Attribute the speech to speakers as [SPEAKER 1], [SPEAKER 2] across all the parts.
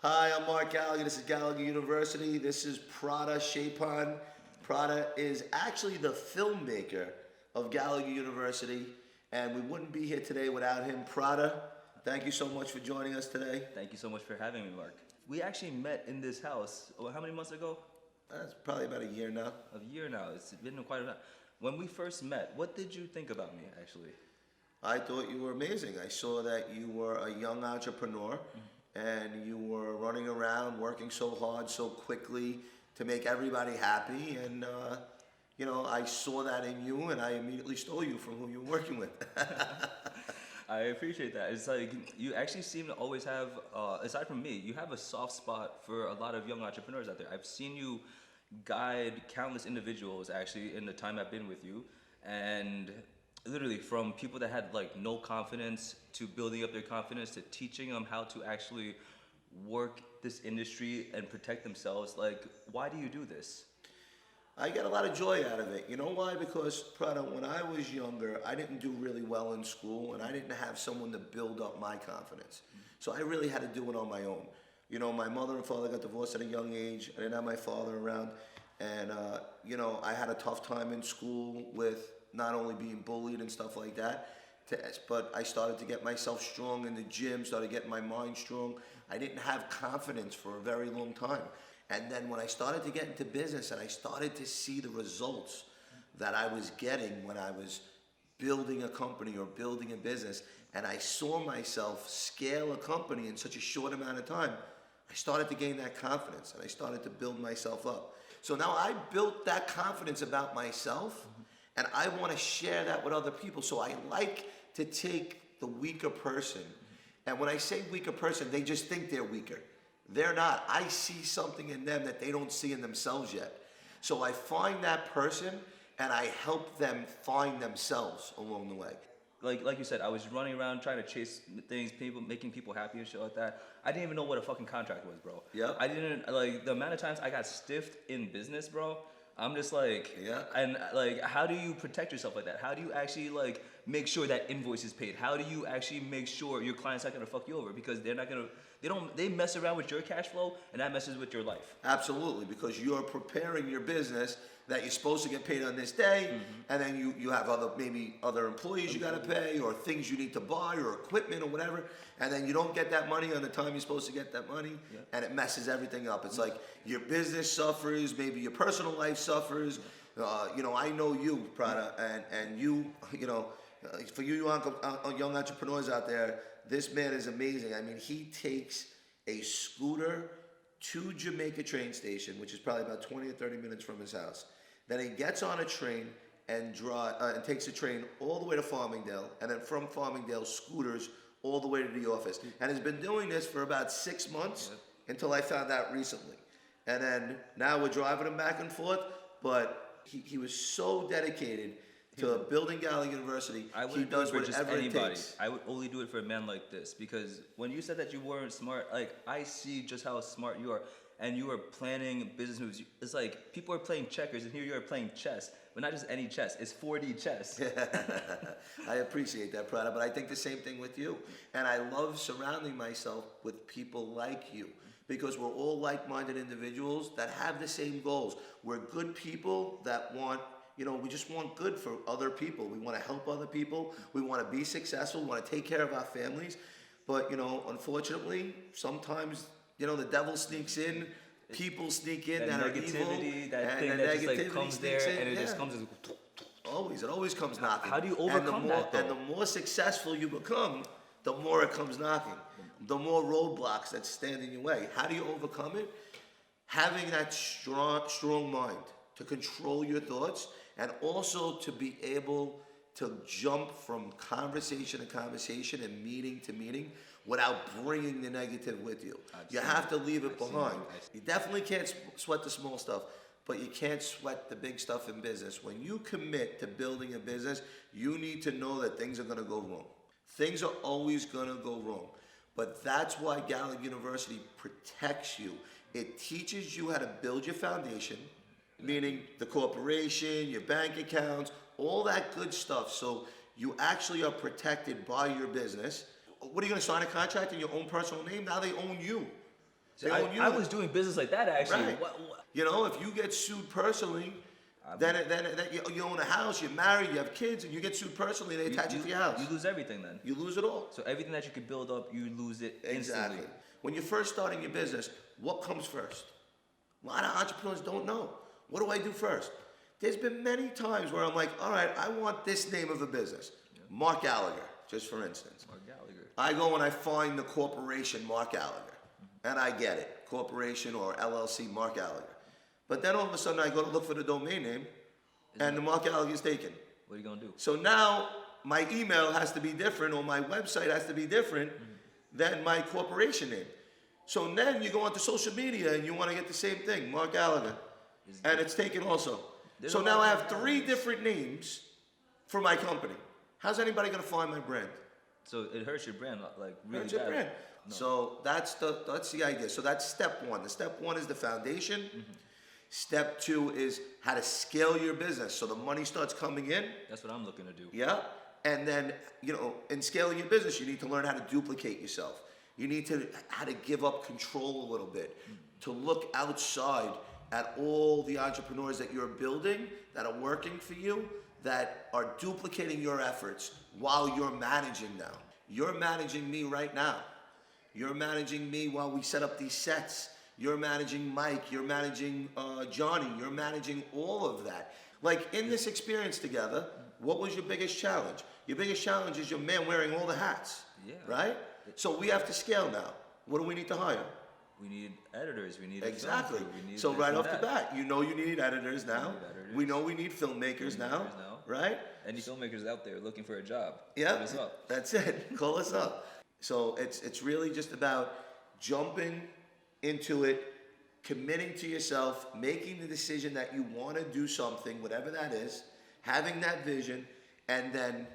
[SPEAKER 1] Hi, I'm Mark Gallagher. This is Gallagher University. This is Prada Shapon. Prada is actually the filmmaker of Gallagher University, and we wouldn't be here today without him. Prada, thank you so much for joining us today.
[SPEAKER 2] Thank you so much for having me, Mark. We actually met in this house, how many months ago?
[SPEAKER 1] That's probably about a year now.
[SPEAKER 2] A year now. It's been quite a while. When we first met, what did you think about me, actually?
[SPEAKER 1] I thought you were amazing. I saw that you were a young entrepreneur and you were running around working so hard, so quickly to make everybody happy. And, I saw that in you and I immediately stole you from who you were working with.
[SPEAKER 2] I appreciate that. It's like you actually seem to always have, aside from me, you have a soft spot for a lot of young entrepreneurs out there. I've seen you guide countless individuals actually in the time I've been with you, and literally from people that had like no confidence to building up their confidence to teaching them how to actually work this industry and protect themselves. Like, why do you do this?
[SPEAKER 1] I get a lot of joy out of it. You know why? Because, Prada, when I was younger, I didn't do really well in school and I didn't have someone to build up my confidence. So I really had to do it on my own. My mother and father got divorced at a young age. I didn't have my father around. And, I had a tough time in school with not only being bullied and stuff like that, but I started to get myself strong in the gym, started getting my mind strong. I didn't have confidence for a very long time. And then when I started to get into business and I started to see the results that I was getting when I was building a company or building a business, and I saw myself scale a company in such a short amount of time, I started to gain that confidence and I started to build myself up. So now I built that confidence about myself and I want to share that with other people. So I like to take the weaker person, and when I say weaker person, they just think they're weaker. They're not. I see something in them that they don't see in themselves yet. So I find that person and I help them find themselves along the way.
[SPEAKER 2] Like you said, I was running around trying to chase things, people, making people happy and shit like that. I didn't even know what a fucking contract was, bro.
[SPEAKER 1] Yep.
[SPEAKER 2] I didn't, like, the amount of times I got stiffed in business, bro. I'm just like,
[SPEAKER 1] Yeah.
[SPEAKER 2] and like, how do you protect yourself like that? How do you actually like make sure that invoice is paid? How do you actually make sure your client's not gonna fuck you over because they're not gonna, they mess around with your cash flow and that messes with your life.
[SPEAKER 1] Absolutely, because you're preparing your business that you're supposed to get paid on this day, and then you have maybe other employees you got to pay, or things you need to buy, or equipment, or whatever, and then you don't get that money on the time you're supposed to get that money, and it messes everything up. It's like your business suffers, maybe your personal life suffers. I know you, Prada, and you, for you young entrepreneurs out there, this man is amazing. I mean, he takes a scooter to Jamaica train station, which is probably about 20 or 30 minutes from his house. Then he gets on a train and takes a train all the way to Farmingdale, and then from Farmingdale scooters all the way to the office. And has been doing this for about 6 months until I found out recently. And then now we're driving him back and forth, but he was so dedicated to building Gallagher University. He does
[SPEAKER 2] for just
[SPEAKER 1] whatever it
[SPEAKER 2] anybody.
[SPEAKER 1] takes.
[SPEAKER 2] I would only do it for a man like this because when you said that you weren't smart, like I see just how smart you are, and you are planning business moves. It's like people are playing checkers, and here you are playing chess, but not just any chess. It's 4D chess.
[SPEAKER 1] I appreciate that, Prada, but I think the same thing with you. And I love surrounding myself with people like you because we're all like-minded individuals that have the same goals. We're good people that want, we just want good for other people. We want to help other people. We want to be successful. We want to take care of our families. But, unfortunately, sometimes, the devil sneaks in. People sneak in that are evil.
[SPEAKER 2] That thing that just like comes there and it just comes as...
[SPEAKER 1] It always comes knocking.
[SPEAKER 2] How do you overcome that, though?
[SPEAKER 1] And the more successful you become, the more it comes knocking. The more roadblocks that stand in your way. How do you overcome it? Having that strong mind to control your thoughts and also to be able to jump from conversation to conversation and meeting to meeting without bringing the negative with you. You have to leave it behind. You definitely can't sweat the small stuff, but you can't sweat the big stuff in business. When you commit to building a business, you need to know that things are going to go wrong. Things are always going to go wrong. But that's why Gallagher University protects you. It teaches you how to build your foundation, meaning the corporation, your bank accounts, all that good stuff. So you actually are protected by your business. What are you going to sign a contract in your own personal name? Now they own you. They
[SPEAKER 2] I,
[SPEAKER 1] own you.
[SPEAKER 2] I was doing business like that actually.
[SPEAKER 1] Right.
[SPEAKER 2] What?
[SPEAKER 1] You know, if you get sued personally, then you own a house, you're married, you have kids, and you get sued personally, they attach it to your house.
[SPEAKER 2] You lose everything then.
[SPEAKER 1] You lose it all.
[SPEAKER 2] So everything that you could build up, you lose it
[SPEAKER 1] Exactly.
[SPEAKER 2] instantly.
[SPEAKER 1] When you're first starting your business, what comes first? A lot of entrepreneurs don't know. What do I do first? There's been many times where I'm like, all right, I want this name of a business. Yeah. Mark Gallagher, just for instance.
[SPEAKER 2] Mark Gallagher.
[SPEAKER 1] I go and I find the corporation Mark Gallagher, and I get it. Corporation or LLC Mark Gallagher. But then all of a sudden I go to look for the domain name, and the Mark Gallagher is taken.
[SPEAKER 2] What are you gonna do?
[SPEAKER 1] So now my email has to be different, or my website has to be different than my corporation name. So then you go onto social media and you want to get the same thing, Mark Gallagher, and it's taken also. So now I have 3 different names for my company. How's anybody gonna find my brand?
[SPEAKER 2] So it hurts your brand, like really
[SPEAKER 1] Hurts your
[SPEAKER 2] bad.
[SPEAKER 1] brand.
[SPEAKER 2] No.
[SPEAKER 1] So that's the idea. So that's step 1. The step 1 is the foundation. Step 2 is how to scale your business so the money starts coming in.
[SPEAKER 2] That's what I'm looking to do.
[SPEAKER 1] Yeah. And then, you know, in scaling your business, you need to learn how to duplicate yourself. You need to how to give up control a little bit, to look outside at all the entrepreneurs that you're building that are working for you, that are duplicating your efforts while you're managing now. You're managing me right now. You're managing me while we set up these sets. You're managing Mike. You're managing Johnny. You're managing all of that. Like in this experience together, what was your biggest challenge? Your biggest challenge is your man wearing all the hats.
[SPEAKER 2] Yeah.
[SPEAKER 1] Right? So we have to scale now. What do we need to hire?
[SPEAKER 2] We need editors. We need
[SPEAKER 1] Exactly.
[SPEAKER 2] A film crew, we need
[SPEAKER 1] So
[SPEAKER 2] this
[SPEAKER 1] right
[SPEAKER 2] and
[SPEAKER 1] off the
[SPEAKER 2] that.
[SPEAKER 1] bat, you know you need editors now.
[SPEAKER 2] editors.
[SPEAKER 1] We know we need filmmakers now. Right?
[SPEAKER 2] Any filmmakers out there looking for a job?
[SPEAKER 1] Yeah.
[SPEAKER 2] Hit us up.
[SPEAKER 1] That's it. Call us up. So it's really just about jumping into it, committing to yourself, making the decision that you want to do something, whatever that is, having that vision, and then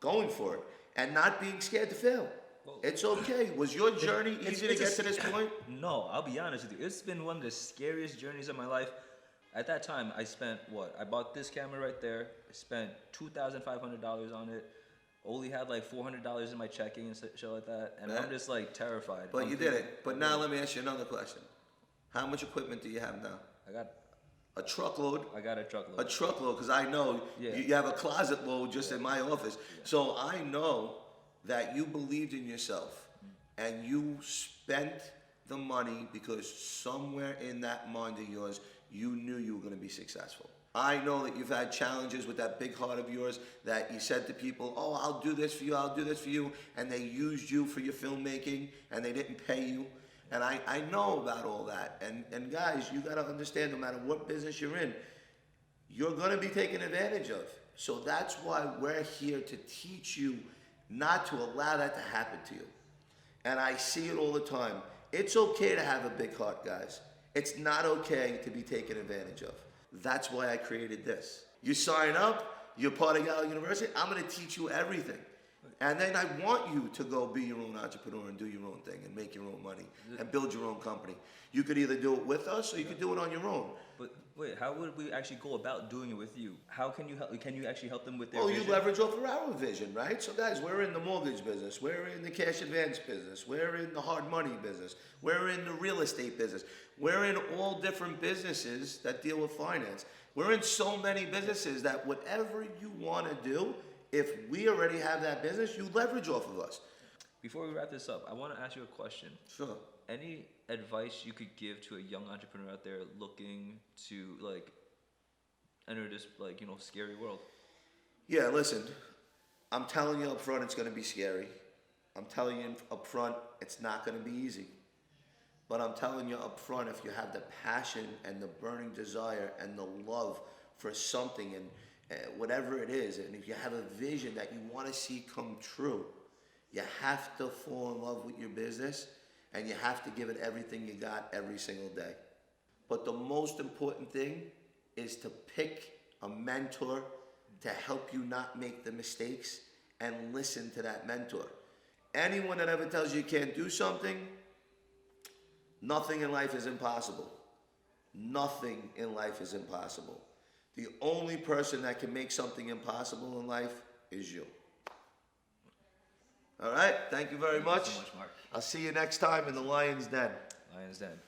[SPEAKER 1] going for it, and not being scared to fail.
[SPEAKER 2] Well,
[SPEAKER 1] It's okay. Was your journey easy to get to this point?
[SPEAKER 2] No, I'll be honest with you. It's been one of the scariest journeys of my life. At that time, I spent what? I bought this camera right there. I spent $2,500 on it. Only had like $400 in my checking and shit like that. And
[SPEAKER 1] Yeah.
[SPEAKER 2] I'm just like terrified.
[SPEAKER 1] But
[SPEAKER 2] I'm
[SPEAKER 1] you did
[SPEAKER 2] thinking-
[SPEAKER 1] it. But now let me ask you another question. How much equipment do you have now?
[SPEAKER 2] I got
[SPEAKER 1] A truckload.
[SPEAKER 2] a truckload.
[SPEAKER 1] A truckload, because I know
[SPEAKER 2] Yeah.
[SPEAKER 1] you have a closet load just in my office. So I know that you believed in yourself and you spent the money because somewhere in that mind of yours, you knew you were going to be successful. I know that you've had challenges with that big heart of yours that you said to people, oh, I'll do this for you, I'll do this for you, and they used you for your filmmaking and they didn't pay you. And I know about all that. And guys, you got to understand, no matter what business you're in, you're going to be taken advantage of. So that's why we're here to teach you not to allow that to happen to you. And I see it all the time. It's okay to have a big heart, guys. It's not okay to be taken advantage of. That's why I created this. You sign up, you're part of Gallagher University, I'm going to teach you everything. And then I want you to go be your own entrepreneur and do your own thing and make your own money and build your own company. You could either do it with us or you could do it on your own.
[SPEAKER 2] But wait, how would we actually go about doing it with you? How can you help? Can you actually help them with their
[SPEAKER 1] Well,
[SPEAKER 2] vision?
[SPEAKER 1] you leverage off of our vision, right? So guys, we're in the mortgage business. We're in the cash advance business. We're in the hard money business. We're in the real estate business. We're in all different businesses that deal with finance. We're in so many businesses that whatever you want to do, if we already have that business, you leverage off of us.
[SPEAKER 2] Before we wrap this up, I want to ask you a question.
[SPEAKER 1] Sure.
[SPEAKER 2] Any advice you could give to a young entrepreneur out there looking to like enter this scary world?
[SPEAKER 1] Yeah, listen, I'm telling you up front, it's going to be scary. I'm telling you up front, it's not going to be easy. But I'm telling you up front, if you have the passion and the burning desire and the love for something and whatever it is, and if you have a vision that you want to see come true, you have to fall in love with your business and you have to give it everything you got every single day. But the most important thing is to pick a mentor to help you not make the mistakes and listen to that mentor. Anyone that ever tells you you can't do something, nothing in life is impossible. Nothing in life is impossible. The only person that can make something impossible in life is you. All right, thank you very much.
[SPEAKER 2] Thank you so much, Mark.
[SPEAKER 1] I'll see you next time in the Lion's Den.
[SPEAKER 2] I understand.